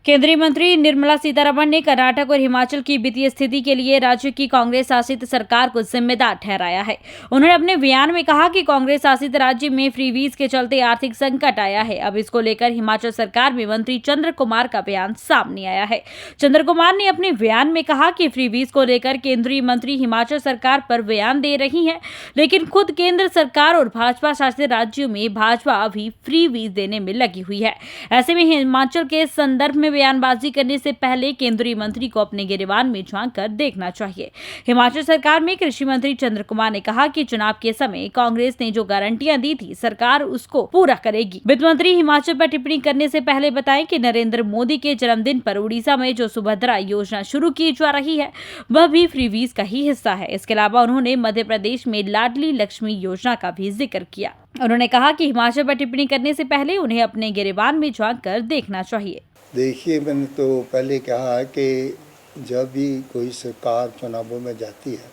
केंद्रीय मंत्री निर्मला सीतारमण ने कर्नाटक और हिमाचल की वित्तीय स्थिति के लिए राज्य की कांग्रेस शासित सरकार को जिम्मेदार ठहराया है। उन्होंने अपने बयान में कहा कि कांग्रेस शासित राज्य में फ्रीवीज के चलते आर्थिक संकट आया है। अब इसको लेकर हिमाचल सरकार में मंत्री चंद्र कुमार का बयान सामने आया है। चंद्र कुमार ने अपने बयान में कहा कि फ्रीवीज को लेकर केंद्रीय मंत्री हिमाचल सरकार पर बयान दे रही है, लेकिन खुद केंद्र सरकार और भाजपा शासित राज्यों में भाजपा अभी फ्रीवीज देने में लगी हुई है। ऐसे में हिमाचल के संदर्भ में बयानबाजी करने से पहले केंद्रीय मंत्री को अपने गिरेबान में झांक कर देखना चाहिए। हिमाचल सरकार में कृषि मंत्री चंद्र कुमार ने कहा कि चुनाव के समय कांग्रेस ने जो गारंटियां दी थी, सरकार उसको पूरा करेगी। वित्त मंत्री हिमाचल पर टिप्पणी करने से पहले बताएं कि नरेंद्र मोदी के जन्मदिन पर उड़ीसा में जो सुभद्रा योजना शुरू की जा रही है, वह भी फ्रीवीज का ही हिस्सा है। इसके अलावा उन्होंने मध्य प्रदेश में लाडली लक्ष्मी योजना का भी जिक्र किया। उन्होंने कहा कि हिमाचल पर टिप्पणी करने से पहले उन्हें अपने गिरेबान में झांक कर देखना चाहिए। देखिए, मैंने तो पहले कहा है कि जब भी कोई सरकार चुनावों में जाती है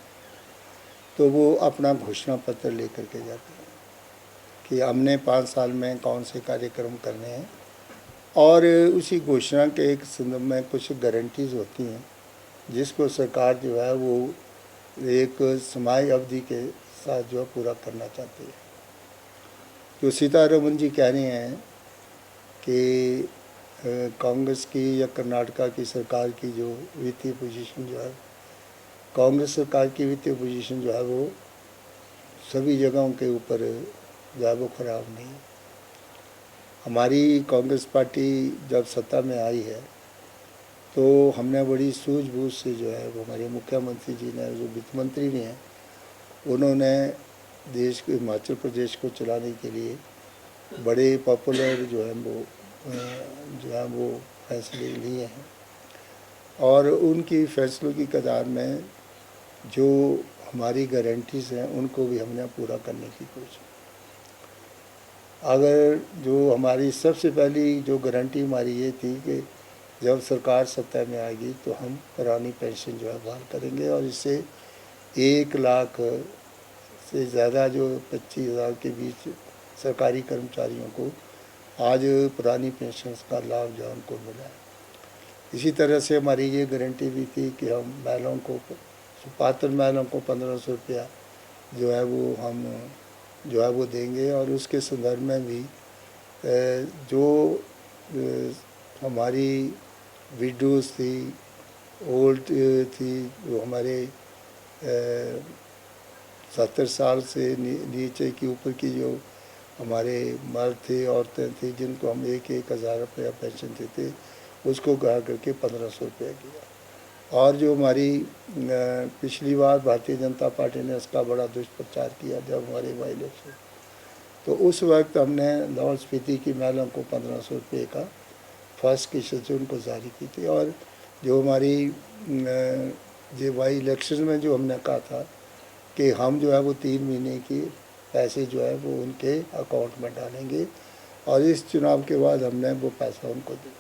तो वो अपना घोषणा पत्र लेकर के जाती है कि हमने 5 साल में कौन से कार्यक्रम करने हैं, और उसी घोषणा के एक संदर्भ में कुछ गारंटीज होती हैं जिसको सरकार जो है वो एक समय अवधि के साथ जो है पूरा करना चाहती है। तो सीतारमण जी कह रहे हैं कि कांग्रेस की या कर्नाटका की सरकार की जो वित्तीय पोजीशन जो है, कांग्रेस सरकार की वित्तीय पोजीशन जो है वो सभी जगहों के ऊपर जो है वो खराब नहीं है। हमारी कांग्रेस पार्टी जब सत्ता में आई है तो हमने बड़ी सूझबूझ से जो है वो हमारे मुख्यमंत्री जी ने, जो वित्त मंत्री भी हैं, उन्होंने देश को, हिमाचल प्रदेश को चलाने के लिए बड़े पॉपुलर जो है वो फैसले लिए हैं, और उनकी फैसलों की कतार में जो हमारी गारंटीज़ हैं उनको भी हमने पूरा करने की कोशिश। अगर जो हमारी सबसे पहली जो गारंटी हमारी ये थी कि जब सरकार सत्ता में आएगी तो हम पुरानी पेंशन जो है बहाल करेंगे, और इससे 1 लाख से ज़्यादा जो 25,000 के बीच सरकारी कर्मचारियों को आज पुरानी पेंशन का लाभ जो है उनको मिला है। इसी तरह से हमारी ये गारंटी भी थी कि हम महिलाओं को, पात्र महिलाओं को 1500 रुपया जो है वो हम जो है वो देंगे, और उसके संदर्भ में भी जो हमारी विडोज थी, ओल्ड थी, जो हमारे 70 साल से नीचे की ऊपर की जो हमारे मर्द थे, औरतें थी, जिनको हम 1,000 रुपया पेंशन देते, उसको गा करके 1500 रुपया किया। और जो हमारी पिछली बार भारतीय जनता पार्टी ने इसका बड़ा दुष्प्रचार किया जब हमारे बाई इलेक्शन, तो उस वक्त हमने लाहौल स्पीति की महिलाओं को 1500 रुपये का फर्स्ट किस्त उनको जारी की थी। और जो हमारी जो बाई इलेक्शन में जो हमने कहा था कि हम जो है वो 3 महीने की पैसे जो है वो उनके अकाउंट में डालेंगे, और इस चुनाव के बाद हमने वो पैसा उनको दिया।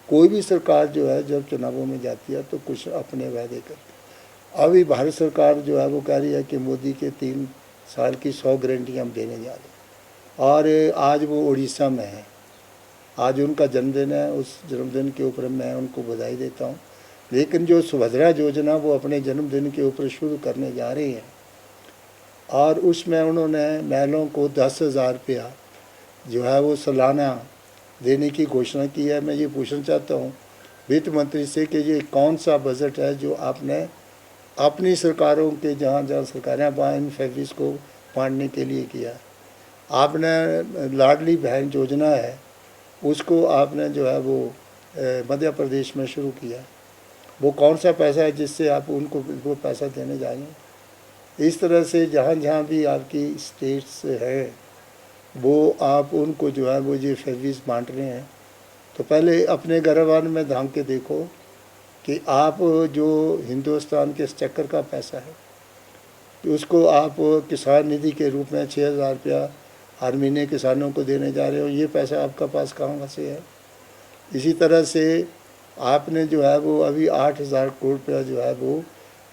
कोई भी सरकार जो है जब चुनावों में जाती है तो कुछ अपने वादे करती है। अभी भारत सरकार जो है वो कह रही है कि मोदी के 3 साल की 100 गारंटी हम देने जा रहे हैं, और आज वो उड़ीसा में है, आज उनका जन्मदिन है। उस जन्मदिन के ऊपर मैं उनको बधाई देता हूँ। लेकिन जो सुभद्रा योजना वो अपने जन्मदिन के ऊपर शुरू करने जा रही है, और उसमें उन्होंने महिलाओं को 10,000 रुपया जो है वो सालाना देने की घोषणा की है। मैं ये पूछना चाहता हूँ वित्त मंत्री से कि ये कौन सा बजट है जो आपने अपनी सरकारों के जहाँ जहाँ सरकारें वहाँ इन फैक्ट्रीज को बांटने के लिए किया। आपने लाडली बहन योजना है, उसको आपने जो है वो मध्य प्रदेश में शुरू किया। वो कौन सा पैसा है जिससे आप उनको वो पैसा देने जा रहे हैं? इस तरह से जहाँ जहाँ भी आपकी स्टेट्स है वो आप उनको जो है वो ये फैक्ट्रीज बांट रहे हैं, तो पहले अपने गिरेबान में झांक के देखो कि आप जो हिंदुस्तान के चक्कर का पैसा है तो उसको आप किसान निधि के रूप में 6,000 रुपया हर महीने किसानों को देने जा रहे हो। ये पैसा आपका पास कहाँ से है? इसी तरह से आपने जो है वो अभी 8,000 करोड़ रुपया जो है वो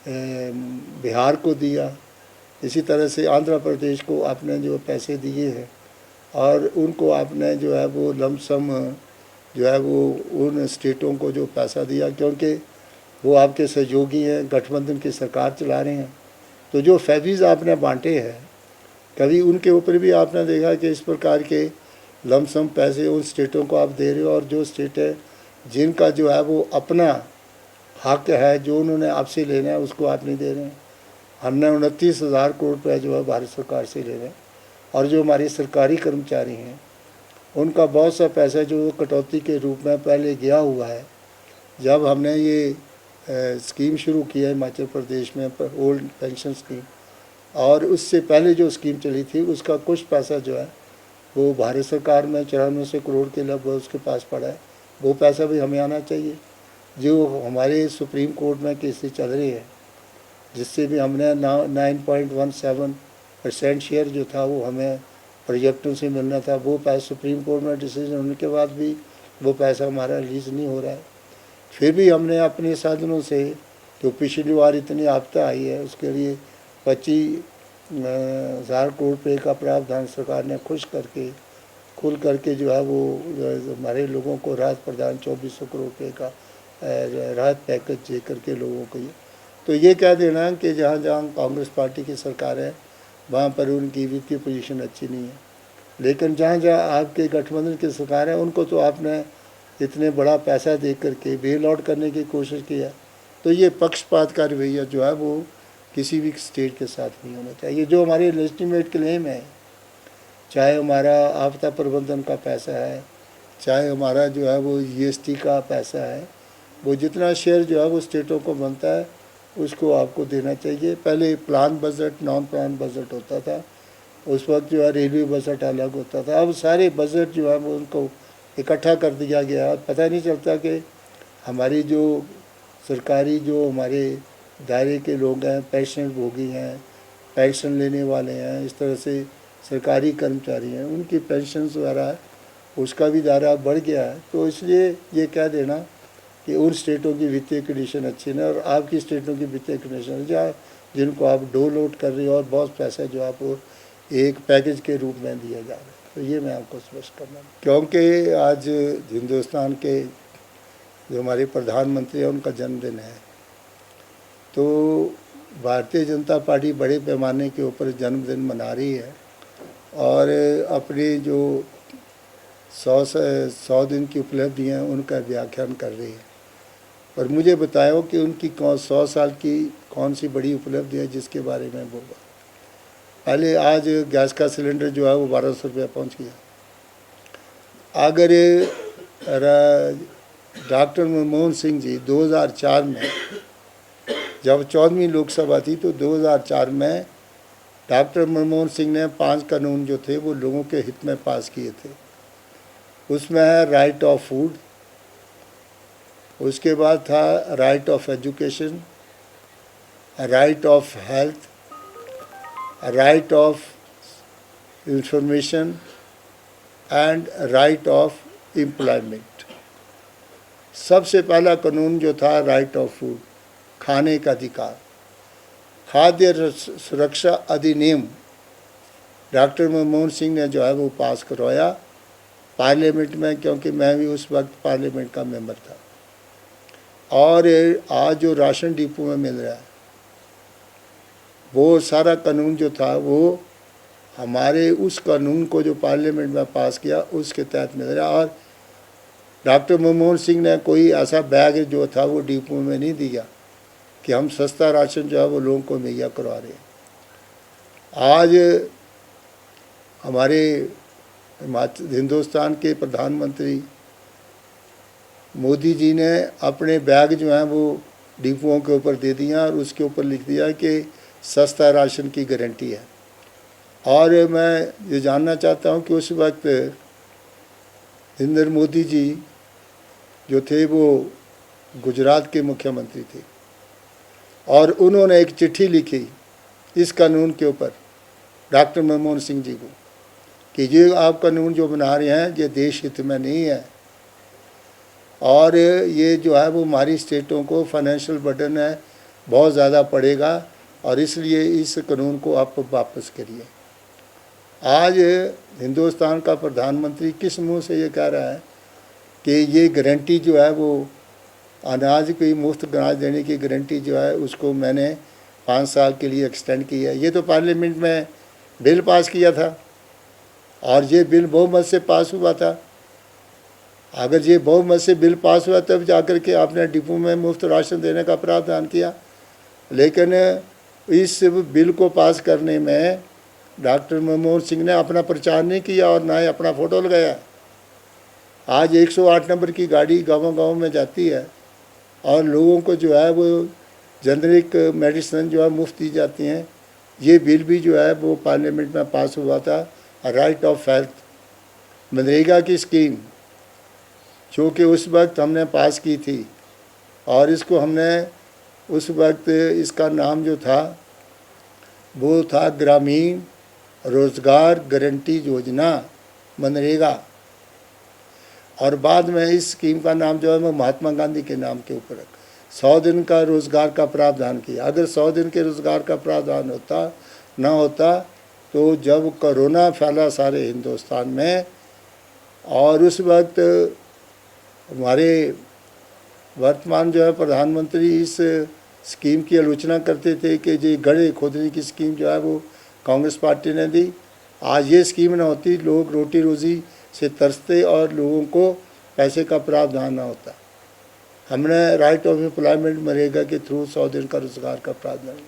बिहार को दिया। इसी तरह से आंध्र प्रदेश को आपने जो पैसे दिए हैं, और उनको आपने जो है वो लमसम जो है वो उन स्टेटों को जो पैसा दिया, क्योंकि वो आपके सहयोगी हैं, गठबंधन की सरकार चला रहे हैं। तो जो फैवीज़ आपने बांटे हैं, कभी उनके ऊपर भी आपने देखा कि इस प्रकार के लमसम पैसे उन स्टेटों को आप दे रहे हो, और जो स्टेट है जिनका जो है वो अपना हक है जो उन्होंने आपसे लेना है उसको आप नहीं दे रहे हैं। हमने 29,000 करोड़ रुपये जो है भारत सरकार से ले रहे हैं, और जो हमारे सरकारी कर्मचारी हैं उनका बहुत सा पैसा जो कटौती के रूप में पहले गया हुआ है। जब हमने ये स्कीम शुरू की है हिमाचल प्रदेश में ओल्ड पेंशन स्कीम, और उससे पहले जो स्कीम चली थी उसका कुछ पैसा जो है वो भारत सरकार में 9400 करोड़ के लगभग उसके पास पड़ा है। वो पैसा भी हमें आना चाहिए। जो हमारे सुप्रीम कोर्ट में केसेस चल रही है, जिससे भी हमने 9.17% शेयर जो था वो हमें प्रोजेक्टों से मिलना था, वो पैसा सुप्रीम कोर्ट में डिसीजन होने के बाद भी वो पैसा हमारा रिलीज़ नहीं हो रहा है। फिर भी हमने अपने साधनों से, जो पिछली बार इतनी आपदा आई है उसके लिए 25,000 करोड़ रुपये का प्रावधान सरकार ने खुल करके जो है वो हमारे लोगों को राहत प्रदान 2400 करोड़ रुपये का राहत पैकेज दे करके लोगों को तो ये कह देना कि जहाँ जहाँ कांग्रेस पार्टी की सरकार है वहाँ पर उनकी वित्तीय पोजीशन अच्छी नहीं है, लेकिन जहाँ जहाँ आपके गठबंधन की सरकार है उनको तो आपने इतने बड़ा पैसा दे करके बेल आउट करने की कोशिश की है। तो ये पक्षपात का रवैया जो है वो किसी भी स्टेट के साथ नहीं होना चाहिए। जो हमारे लेजिटिमेट क्लेम है, चाहे हमारा आपदा प्रबंधन का पैसा है, चाहे हमारा जो है वो GST का पैसा है, वो जितना शेयर जो है वो स्टेटों को बनता है उसको आपको देना चाहिए। पहले plan budget, non plan budget होता था, उस वक्त जो है रेलवे बजट अलग होता था। अब सारे बजट जो है वो उनको इकट्ठा कर दिया गया। पता नहीं चलता कि हमारी जो सरकारी जो हमारे दायरे के लोग हैं, पेंशन भोगी हैं, पेंशन लेने वाले हैं, इस तरह से सरकारी कर्मचारी हैं, उनकी पेंशन वगैरह उसका भी दायरा बढ़ गया है। तो इसलिए ये कह देना कि उन स्टेटों की वित्तीय कंडीशन अच्छी नहीं और आपकी स्टेटों की वित्तीय कंडीशन जिनको आप डोल आउट कर रहे हो और बहुत पैसा जो आपको एक पैकेज के रूप में दिया जा रहा है। तो ये मैं आपको स्पष्ट करना, क्योंकि आज हिंदुस्तान के जो हमारे प्रधानमंत्री हैं उनका जन्मदिन है, तो भारतीय जनता पार्टी बड़े पैमाने के ऊपर जन्मदिन मना रही है और अपनी जो 100 दिन की उपलब्धियाँ हैं उनका व्याख्यान कर रही है। पर मुझे बताओ कि उनकी 100 साल की कौन सी बड़ी उपलब्धि है जिसके बारे में बोला। पहले आज गैस का सिलेंडर जो है वो 1200 रुपया पहुँच गया। अगर डॉक्टर मनमोहन सिंह जी 2004 में जब 14वीं लोकसभा थी तो 2004 में डॉक्टर मनमोहन सिंह ने 5 कानून जो थे वो लोगों के हित में पास किए थे। उसमें है राइट ऑफ फूड, उसके बाद था right of education, right of health, right of information and right of employment. सबसे पहला कानून जो था राइट ऑफ फूड, खाने का अधिकार। खाद्य सुरक्षा अधिनियम डॉक्टर मनमोहन सिंह ने जो है वो पास करवाया पार्लियामेंट में, क्योंकि मैं भी उस वक्त पार्लियामेंट का मेंबर था। और आज जो राशन डिपो में मिल रहा है वो सारा कानून जो था वो हमारे उस कानून को जो पार्लियामेंट में पास किया उसके तहत मिल रहा है। और डॉक्टर मनमोहन सिंह ने कोई ऐसा बैग जो था वो डिपो में नहीं दिया कि हम सस्ता राशन जो है वो लोगों को मुहैया करवा रहे हैं। आज हमारे हिंदुस्तान के प्रधानमंत्री मोदी जी ने अपने बैग जो हैं वो डिपोओं के ऊपर दे दिया और उसके ऊपर लिख दिया कि सस्ता राशन की गारंटी है। और मैं ये जानना चाहता हूँ कि उस वक्त नरेंद्र मोदी जी जो थे वो गुजरात के मुख्यमंत्री थे और उन्होंने एक चिट्ठी लिखी इस कानून के ऊपर डॉक्टर मनमोहन सिंह जी को कि ये आप कानून जो बना रहे हैं ये देश हित में नहीं है और ये जो है वो हमारी स्टेटों को फाइनेंशियल बर्डन है, बहुत ज़्यादा पड़ेगा और इसलिए इस कानून को आप वापस करिए। आज हिंदुस्तान का प्रधानमंत्री किस मुंह से ये कह रहा है कि ये गारंटी जो है वो अनाज की मुफ्त अनाज देने की गारंटी जो है उसको मैंने 5 साल के लिए एक्सटेंड किया। ये तो पार्लियामेंट में बिल पास किया था और ये बिल बहुमत से पास हुआ था। अगर ये बहुमत से बिल पास हुआ तब जाकर के आपने डिपो में मुफ्त राशन देने का प्रावधान किया, लेकिन इस बिल को पास करने में डॉक्टर मनमोहन सिंह ने अपना प्रचार नहीं किया और ना ही अपना फ़ोटो लगाया। आज 108 नंबर की गाड़ी गाँव-गाँव में जाती है और लोगों को जो है वो जेनरिक मेडिसिन जो है मुफ्त दी जाती हैं। ये बिल भी जो है वो पार्लियामेंट में पास हुआ था, राइट ऑफ हेल्थ, मनरेगा की स्कीम जो कि उस वक्त हमने पास की थी और इसको हमने उस वक्त इसका नाम जो था वो था ग्रामीण रोज़गार गारंटी योजना मनरेगा, और बाद में इस स्कीम का नाम जो है वो महात्मा गांधी के नाम के ऊपर 100 दिन का रोज़गार का प्रावधान किया। अगर 100 दिन के रोज़गार का प्रावधान होता तो जब कोरोना फैला सारे हिंदुस्तान में और उस वक्त हमारे वर्तमान जो है प्रधानमंत्री इस स्कीम की आलोचना करते थे कि ये गड्ढे खोदने की स्कीम जो है वो कांग्रेस पार्टी ने दी। आज ये स्कीम ना होती, लोग रोटी रोज़ी से तरसते और लोगों को पैसे का प्रावधान ना होता। हमने राइट ऑफ एम्प्लॉयमेंट मनरेगा के थ्रू 100 दिन का रोज़गार का प्रावधान,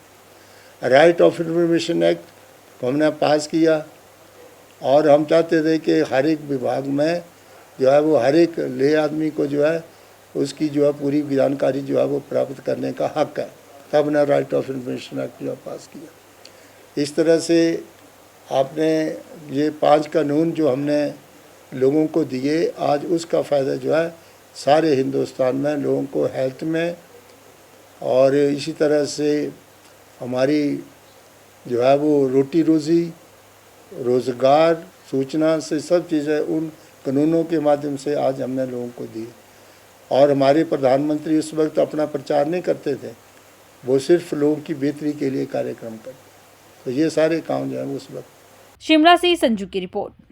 राइट ऑफ इंफॉर्मेशन एक्ट को हमने पास किया और हम चाहते थे कि हर एक विभाग में जो है वो हर एक ले आदमी को जो है उसकी जो है पूरी जानकारी जो है वो प्राप्त करने का हक है। तब हमने राइट ऑफ इंफॉर्मेशन एक्ट जो है पास किया। इस तरह से आपने ये 5 कानून जो हमने लोगों को दिए, आज उसका फ़ायदा जो है सारे हिंदुस्तान में लोगों को हेल्थ में और इसी तरह से हमारी जो है वो रोटी रोज़ी, रोज़गार, सूचना से सब चीज़ें उन कानूनों के माध्यम से आज हमने लोगों को दी। और हमारे प्रधानमंत्री उस वक्त अपना प्रचार नहीं करते थे, वो सिर्फ लोगों की बेहतरी के लिए कार्यक्रम करते। तो ये सारे काम जो है उस वक्त। शिमला से संजू की रिपोर्ट।